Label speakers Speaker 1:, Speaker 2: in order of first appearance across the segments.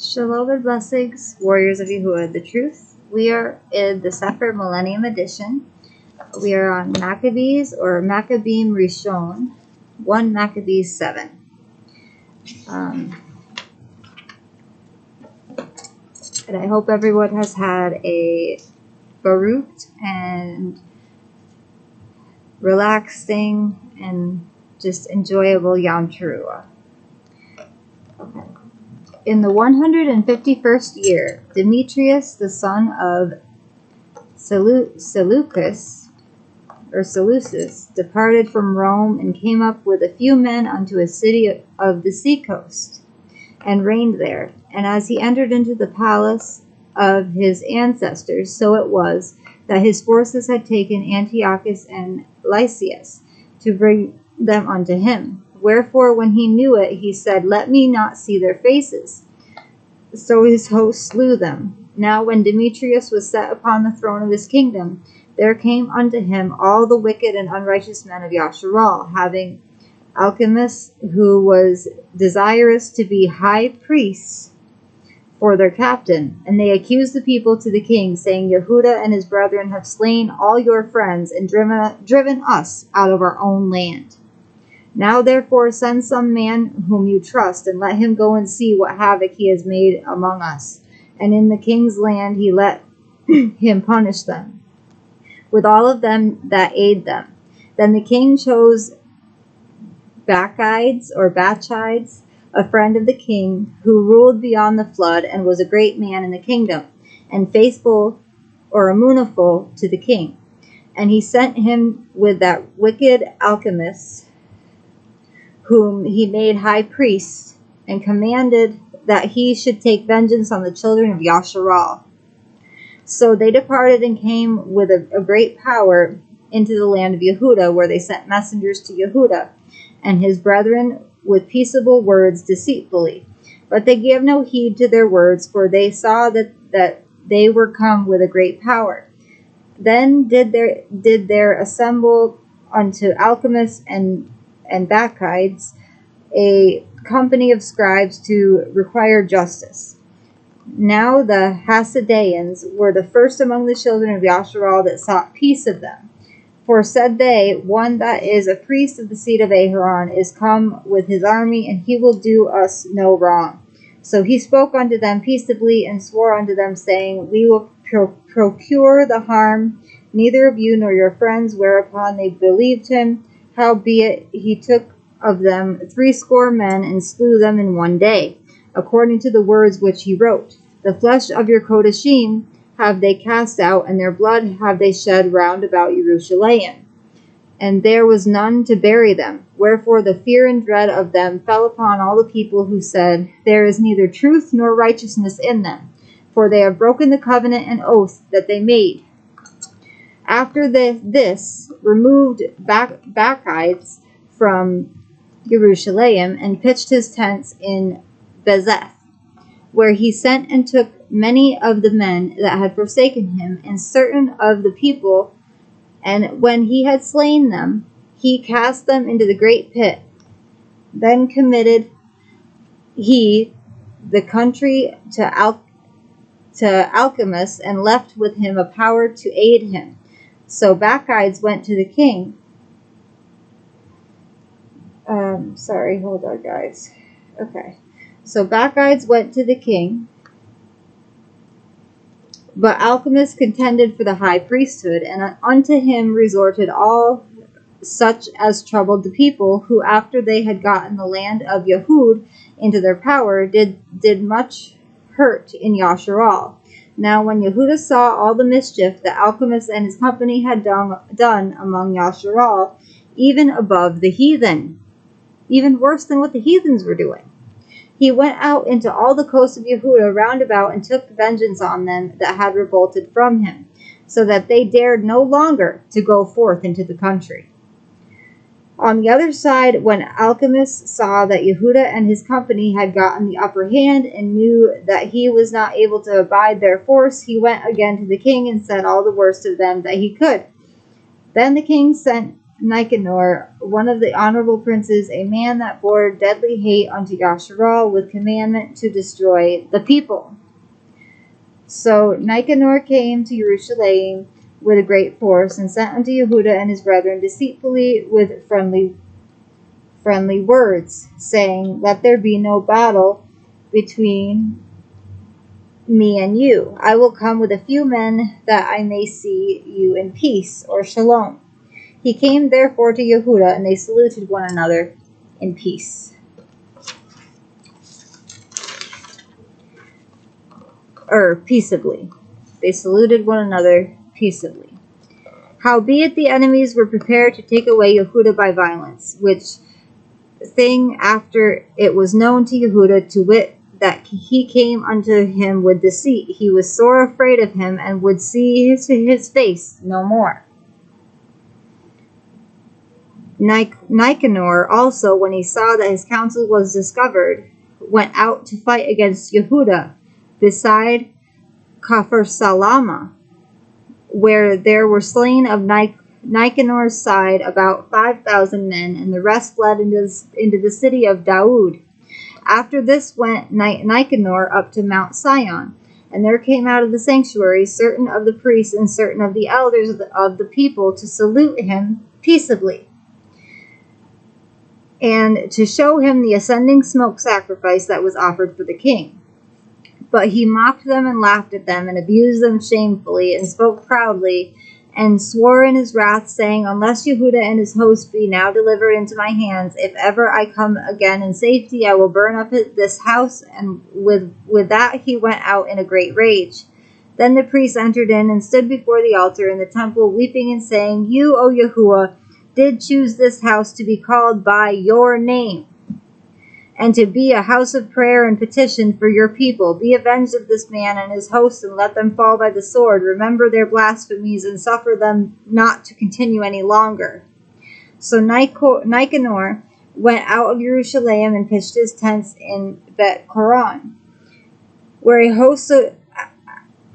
Speaker 1: Shalom and blessings, warriors of Yahuah, the truth. We are in the CEPHER Millennium Edition. We are on Maccabees or Maccabeem Rishon, 1 Maccabees 7. And I hope everyone has had a Baruch and relaxing and just enjoyable Yom Teruah. Okay. In the 151st year, Demetrius, the son of Seleucus, departed from Rome and came up with a few men unto a city of the seacoast, and reigned there. And as he entered into the palace of his ancestors, so it was that his forces had taken Antiochus and Lysias to bring them unto him. Wherefore, when he knew it, he said, Let me not see their faces. So his host slew them. Now when Demetrius was set upon the throne of his kingdom, there came unto him all the wicked and unrighteous men of Yahuah, having Alchemists, who was desirous to be high priests for their captain. And they accused the people to the king, saying, Yehudah and his brethren have slain all your friends, and driven us out of our own land. Now therefore send some man whom you trust, and let him go and see what havoc he has made among us. And in the king's land he let him punish them, with all of them that aid them. Then the king chose Bachides, a friend of the king, who ruled beyond the flood, and was a great man in the kingdom, and faithful or amuniful to the king. And he sent him with that wicked alchemist, whom he made high priest, and commanded that he should take vengeance on the children of Yahuah. So they departed and came with a great power into the land of Yehudah, where they sent messengers to Yehudah and his brethren with peaceable words deceitfully. But they gave no heed to their words, for they saw that they were come with a great power. Then did there assemble unto alchemists and Bachides a company of scribes to require justice. Now the Hasideans were the first among the children of Yahuah that sought peace of them. For said they, one that is a priest of the seed of Aharon is come with his army, and he will do us no wrong. So he spoke unto them peaceably, and swore unto them, saying, We will procure the harm neither of you nor your friends. Whereupon they believed him. Howbeit he took of them 70 men, and slew them in one day, according to the words which he wrote. The flesh of your Kodashim have they cast out, and their blood have they shed round about Jerusalem. And there was none to bury them. Wherefore the fear and dread of them fell upon all the people, who said, There is neither truth nor righteousness in them, for they have broken the covenant and oath that they made. After this removed Bachides from Jerusalem, and pitched his tents in Bezeth, where he sent and took many of the men that had forsaken him, and certain of the people, and when he had slain them, he cast them into the great pit. Then committed he the country to alchemists, and left with him a power to aid him. So Bachides went to the king. Hold on, guys. Okay. So Bachides went to the king, but alchemists contended for the high priesthood, and unto him resorted all such as troubled the people, who after they had gotten the land of Yehud into their power, did much hurt in Yahuah. Now when Yehudah saw all the mischief that Alchemist and his company had done among Yahuah, even above the heathen, even worse than what the heathens were doing, he went out into all the coast of Yehudah round about, and took vengeance on them that had revolted from him, so that they dared no longer to go forth into the country. On the other side, when Alchemists saw that Yehudah and his company had gotten the upper hand, and knew that he was not able to abide their force, he went again to the king, and said all the worst of them that he could. Then the king sent Nicanor, one of the honorable princes, a man that bore deadly hate unto Yasharal, with commandment to destroy the people. So Nicanor came to Jerusalem with a great force, and sent unto Yehudah and his brethren deceitfully with friendly words, saying, Let there be no battle between me and you. I will come with a few men, that I may see you in peace, or Shalom. He came therefore to Yehudah, and they saluted one another in peace. Peaceably. They saluted one another peaceably. Howbeit the enemies were prepared to take away Yehudah by violence, which thing after it was known to Yehudah, to wit, that he came unto him with deceit, he was sore afraid of him, and would see his face no more. Nicanor also, when he saw that his counsel was discovered, went out to fight against Yehudah beside Kafar Salama, where there were slain of Nicanor's side about 5,000 men, and the rest fled into the city of Daud. After this went Nicanor up to Mount Sion, and there came out of the sanctuary certain of the priests and certain of the elders of the people to salute him peaceably, and to show him the ascending smoke sacrifice that was offered for the king. But he mocked them and laughed at them, and abused them shamefully, and spoke proudly, and swore in his wrath, saying, Unless Yehudah and his host be now delivered into my hands, if ever I come again in safety, I will burn up this house. And with that he went out in a great rage. Then the priests entered in, and stood before the altar in the temple, weeping and saying, You, O Yahuah, did choose this house to be called by your name, and to be a house of prayer and petition for your people. Be avenged of this man and his host, and let them fall by the sword. Remember their blasphemies, and suffer them not to continue any longer. So Nicanor went out of Jerusalem, and pitched his tents in Bet Coron, where a host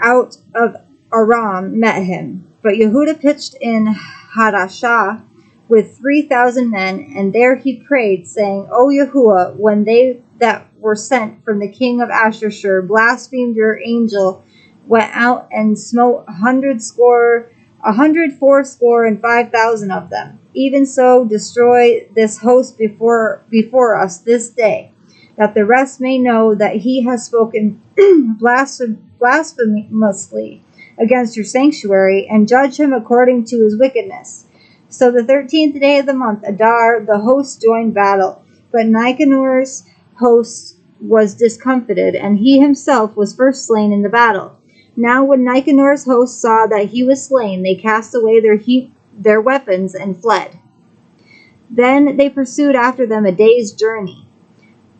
Speaker 1: out of Aram met him. But Yehudah pitched in Hadashah with 3,000 men, and there he prayed, saying, O Yahuah, when they that were sent from the king of Ashur blasphemed your angel, went out and smote 140 and 5,000 of them. Even so, destroy this host before us this day, that the rest may know that he has spoken blasphemously against your sanctuary, and judge him according to his wickedness. So the 13th day of the month, Adar, the host joined battle. But Nicanor's host was discomfited, and he himself was first slain in the battle. Now when Nicanor's host saw that he was slain, they cast away their weapons and fled. Then they pursued after them a day's journey,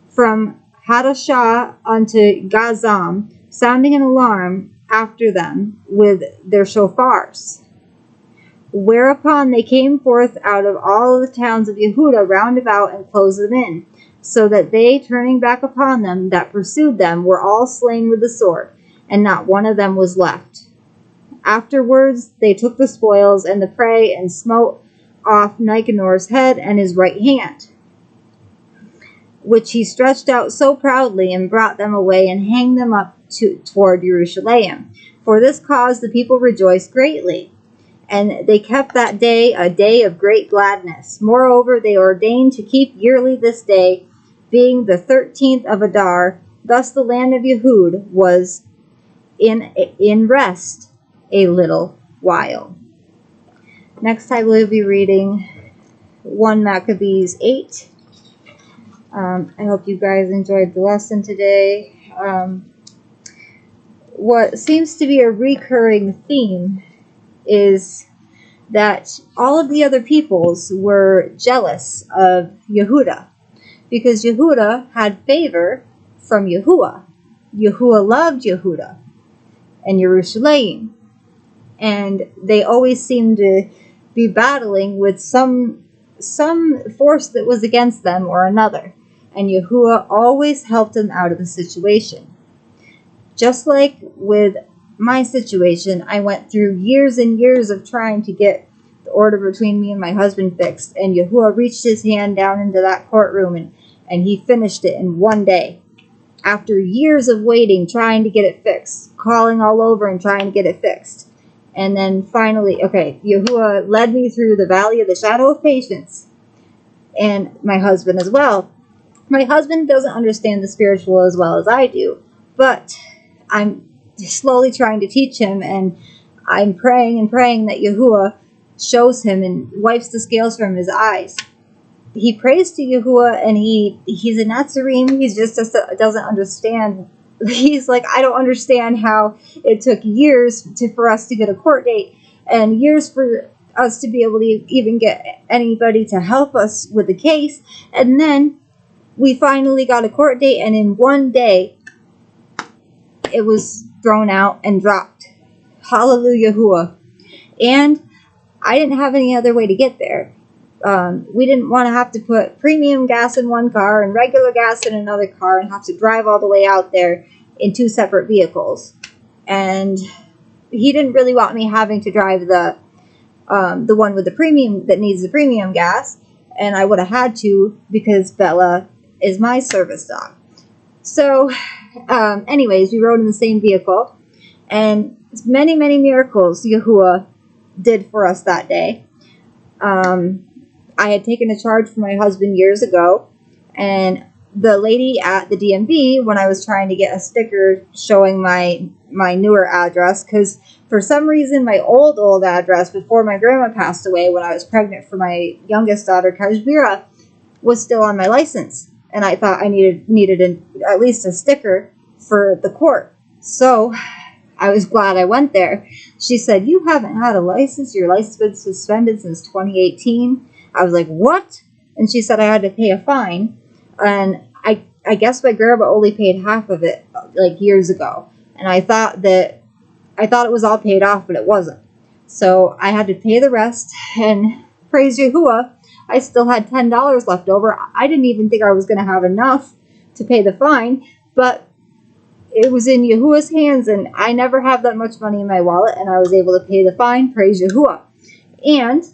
Speaker 1: from Hadashah unto Gazam, sounding an alarm after them with their shofars. Whereupon they came forth out of all the towns of Yehudah round about, and closed them in, so that they, turning back upon them that pursued them, were all slain with the sword, and not one of them was left. Afterwards they took the spoils and the prey, and smote off Nicanor's head and his right hand, which he stretched out so proudly, and brought them away, and hanged them up toward Jerusalem. For this cause the people rejoiced greatly, and they kept that day a day of great gladness. Moreover, they ordained to keep yearly this day, being the 13th of Adar. Thus the land of Yehud was in rest a little while. Next time we'll be reading 1 Maccabees 8. I hope you guys enjoyed the lesson today. What seems to be a recurring theme is that all of the other peoples were jealous of Yehudah, because Yehudah had favor from Yahuah. Yahuah loved Yehudah and Jerusalem, and they always seemed to be battling with some force that was against them or another, and Yahuah always helped them out of the situation. Just like with my situation, I went through years and years of trying to get the order between me and my husband fixed. And Yahuah reached his hand down into that courtroom, and he finished it in one day. After years of waiting, trying to get it fixed, calling all over and trying to get it fixed. And then finally, Yahuah led me through the valley of the shadow of patience. And my husband as well. My husband doesn't understand the spiritual as well as I do, but I'm slowly trying to teach him, and I'm praying and praying that Yahuah shows him and wipes the scales from his eyes. He prays to Yahuah, and he's a Nazarene. He just doesn't understand. He's like, I don't understand how it took years for us to get a court date, and years for us to be able to even get anybody to help us with the case. And then we finally got a court date, and in one day, it was thrown out and dropped. Hallelujah, Yahuah. And I didn't have any other way to get there. We didn't want to have to put premium gas in one car and regular gas in another car and have to drive all the way out there in 2 separate vehicles. And he didn't really want me having to drive the one with the premium that needs the premium gas, and I would have had to because Bella is my service dog. So, anyways, we rode in the same vehicle, and many, many miracles Yahuah did for us that day. I had taken a charge for my husband years ago, and the lady at the DMV, when I was trying to get a sticker showing my newer address, because for some reason my old address before my grandma passed away when I was pregnant for my youngest daughter, Kajbira, was still on my license. And I thought I needed at least a sticker for the court. So I was glad I went there. She said, "You haven't had a license? Your license has been suspended since 2018. I was like, "What?" And she said I had to pay a fine. And I guess my grandma only paid half of it, like, years ago. And I thought it was all paid off, but it wasn't. So I had to pay the rest, and praise Yahuah, I still had $10 left over. I didn't even think I was going to have enough to pay the fine, but it was in Yahuah's hands, and I never have that much money in my wallet, and I was able to pay the fine, praise Yahuah. And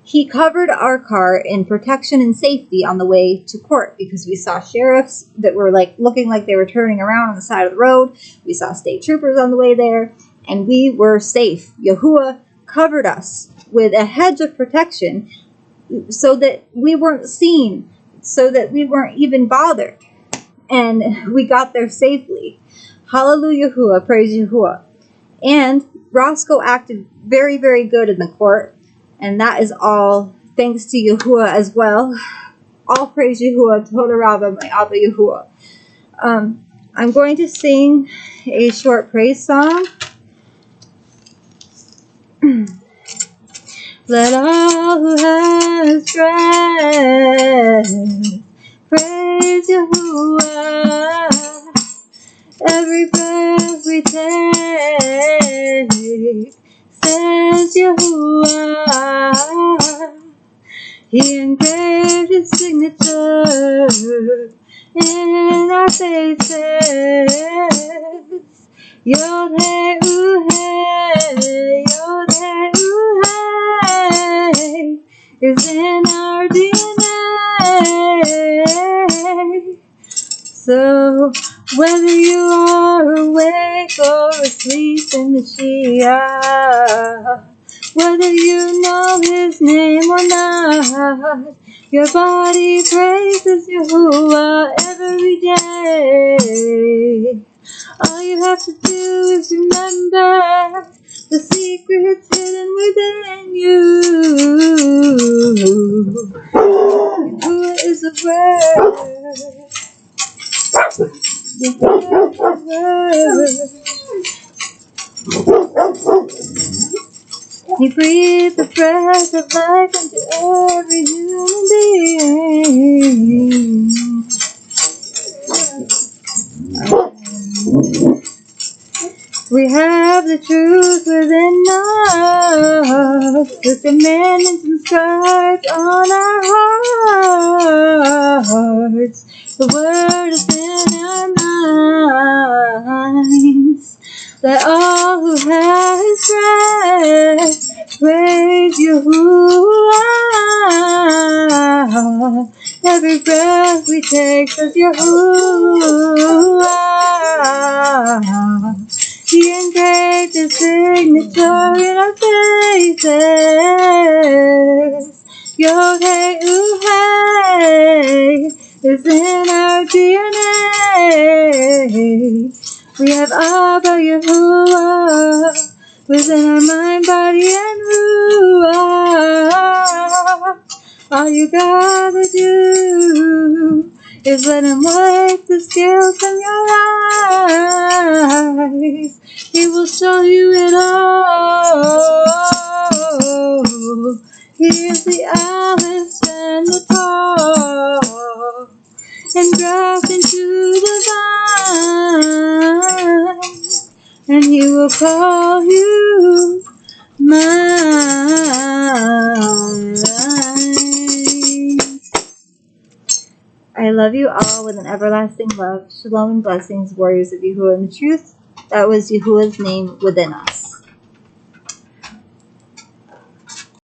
Speaker 1: he covered our car in protection and safety on the way to court, because we saw sheriffs that were looking like they were turning around on the side of the road. We saw state troopers on the way there, and we were safe. Yahuah covered us with a hedge of protection so that we weren't seen, so that we weren't even bothered. And we got there safely. Hallelujah, Yahuah, praise Yahuah. And Roscoe acted very, very good in the court. And that is all thanks to Yahuah as well. All praise Yahuah, Toda Rabbah, my Abba Yahuah. I'm going to sing a short praise song. Let all who has breath praise Yahuah. Every breath we take says Yahuah. He engraved his signature in our faces. Yod Hey Hey, Yod Hey Hey is in our DNA. So whether you are awake or asleep in Mashiach, whether you know his name or not, your body praises Yahuah every day. All you have to do is remember the secrets hidden within you. Yahuah is the word. He breathed the breath of life into every human being. We have the truth within us, the commandments inscribed on our hearts. The word is in our minds. Let all who has breath praise Yahuah. Every breath we take says Yahuah. He engraved his signature in our faces. Yahuah is in our DNA. We have Abba Yahuah within our mind, body, and ruach. All you gotta do is let him wipe the scales from your eyes. He will show you it all. He is the Aleph and the Tav, and graft into the vine, and he will call you mine. I love you all with an everlasting love. Shalom and blessings, warriors of Yahuah and the truth. That was Yahuah's name within us.